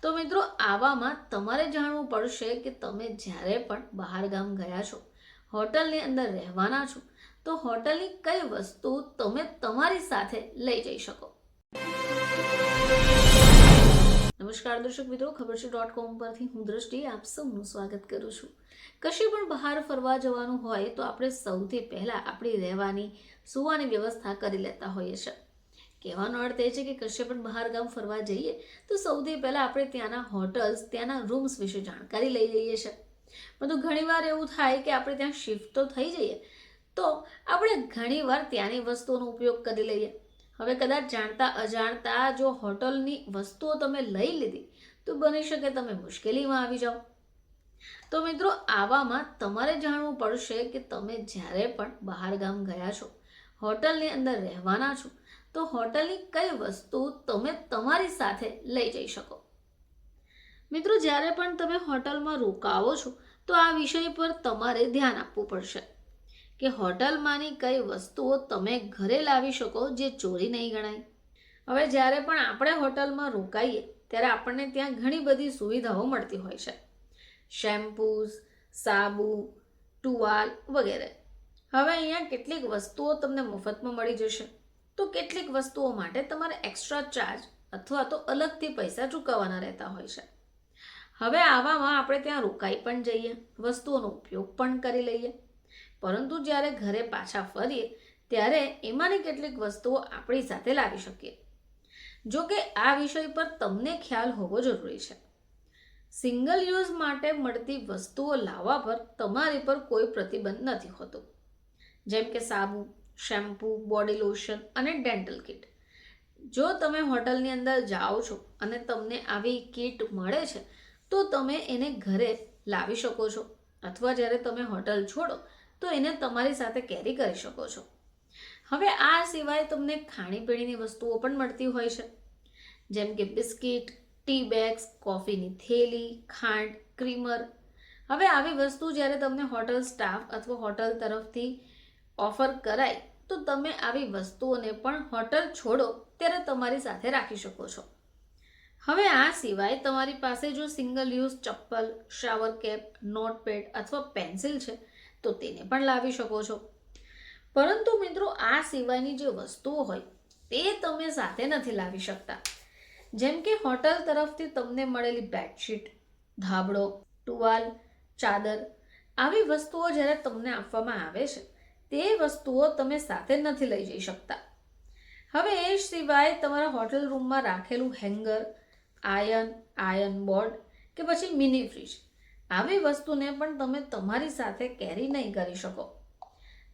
તો મિત્રો આવામાં તમારે જાણવું પડશે કે તમે જ્યારે પણ બહાર ગામ ગયા છો, હોટલની અંદર રહેવાના છો, તો હોટલની કઈ વસ્તુ તમે તમારી સાથે લઈ જઈ શકો. નમસ્કાર દર્શક મિત્રો, ખબર છે પરથી હું દ્રષ્ટિ આપ સૌનું સ્વાગત કરું છું. કશે પણ બહાર ફરવા જવાનું હોય તો આપણે સૌથી પહેલા આપણી રહેવાની સુવાની વ્યવસ્થા કરી લેતા હોઈએ છીએ. કહેવાનો અર્થ એ છે કે કશે પણ બહાર ગામ ફરવા જઈએ તો સૌથી પહેલાં આપણે ત્યાંના હોટલ્સ, ત્યાંના રૂમ્સ વિશે જાણકારી લઈ લઈએ છીએ. પરંતુ ઘણીવાર એવું થાય કે આપણે ત્યાં શિફ્ટ તો થઈ જઈએ તો આપણે ઘણીવાર ત્યાંની વસ્તુઓનો ઉપયોગ કરી લઈએ. હવે કદાચ જાણતા અજાણતા જો હોટલની વસ્તુઓ તમે લઈ લીધી તો બની શકે તમે મુશ્કેલીમાં આવી જાઓ. તો મિત્રો આવામાં તમારે જાણવું પડશે કે તમે જ્યારે પણ બહાર ગામ ગયા છો, હોટલની અંદર રહેવાના છો, તો હોટલની કઈ વસ્તુ તમે તમારી સાથે લઈ જઈ શકો. મિત્રો જ્યારે પણ તમે હોટલમાં રોકાવો છો તો આ વિષય પર તમારે ધ્યાન આપવું પડશે કે હોટલમાંની કઈ વસ્તુઓ તમે ઘરે લાવી શકો જે ચોરી નહીં ગણાય. હવે જ્યારે પણ આપણે હોટલમાં રોકાઈએ ત્યારે આપણને ત્યાં ઘણી બધી સુવિધાઓ મળતી હોય છે. શેમ્પૂઝ, સાબુ, ટુવાલ વગેરે. હવે અહીંયા કેટલીક વસ્તુઓ તમને મફતમાં મળી જશે તો કેટલીક વસ્તુઓ માટે તમારે એક્સ્ટ્રા ચાર્જ અથવા તો અલગથી પૈસા ચૂકવવાના રહેતા હોય છે. હવે આવામાં આપણે ત્યાં રોકાઈ પણ જઈએ, વસ્તુઓનો ઉપયોગ પણ કરી લઈએ, પરંતુ જ્યારે ઘરે પાછા ફરીએ ત્યારે એમાંની કેટલીક વસ્તુઓ આપણી સાથે લાવી શકીએ. જો કે આ વિષય પર તમને ખ્યાલ હોવો જરૂરી છે. સિંગલ યુઝ માટે મળતી વસ્તુઓ લાવવા પર તમારી પર કોઈ પ્રતિબંધ નથી હોતો, જેમ કે સાબુ, શેમ્પૂ, બોડી લોશન અને ડેન્ટલ કિટ. જો તમે હોટલની અંદર જાઓ છો અને તમને આવી કિટ મળે છે તો તમે એને ઘરે લાવી શકો છો, અથવા જ્યારે તમે હોટલ છોડો તો એને તમારી સાથે કેરી કરી શકો છો. હવે આ સિવાય તમને ખાણીપીણીની વસ્તુઓ પણ મળતી હોય છે, જેમ કે બિસ્કિટ, ટી બેગ્સ, કોફીની થેલી, ખાંડ, ક્રીમર. હવે આવી વસ્તુ જ્યારે તમને હોટલ સ્ટાફ અથવા હોટલ તરફથી ઓફર કરાય તો તમે આવી વસ્તુઓને પણ હોટલ છોડો ત્યારે તમારી સાથે રાખી શકો છો. હવે આ સિવાય તમારી પાસે જો સિંગલ યુઝ ચપ્પલ, શાવર કેપ, નોટપેડ અથવા પેન્સિલ છે તો તેને પણ લાવી શકો છો. પરંતુ મિત્રો આ સિવાયની જે વસ્તુઓ હોય તે તમે સાથે નથી લાવી શકતા, જેમ કે હોટલ તરફથી તમને મળેલી બેડશીટ, ધાબળો, ટુવાલ, ચાદર. આવી વસ્તુઓ જ્યારે તમને આપવામાં આવે છે તે વસ્તુઓ તમે સાથે નથી લઈ જઈ શકતા. હવે એ સિવાય તમારા હોટલ રૂમમાં રાખેલું હેંગર, આયર્ન બોર્ડ કે પછી મિની ફ્રીજ, આવી વસ્તુને પણ તમે તમારી સાથે કેરી નહીં કરી શકો.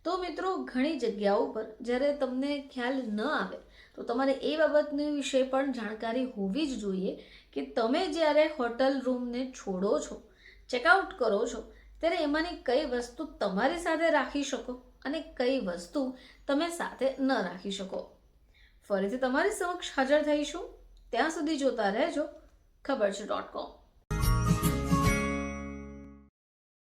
તો મિત્રો ઘણી જગ્યાઓ પર જ્યારે તમને ખ્યાલ ન આવે તો તમારે એ બાબતની વિશે પણ જાણકારી હોવી જ જોઈએ કે તમે જ્યારે હોટલ રૂમને છોડો છો, ચેકઆઉટ કરો છો ત્યારે એમાંની કઈ વસ્તુ તમારી સાથે રાખી શકો અને કઈ વસ્તુ તમે સાથે ન રાખી શકો. ફરીથી તમારી સમક્ષ હાજર થઈશું, ત્યાં સુધી જોતા રહેજો ખબર છે .com.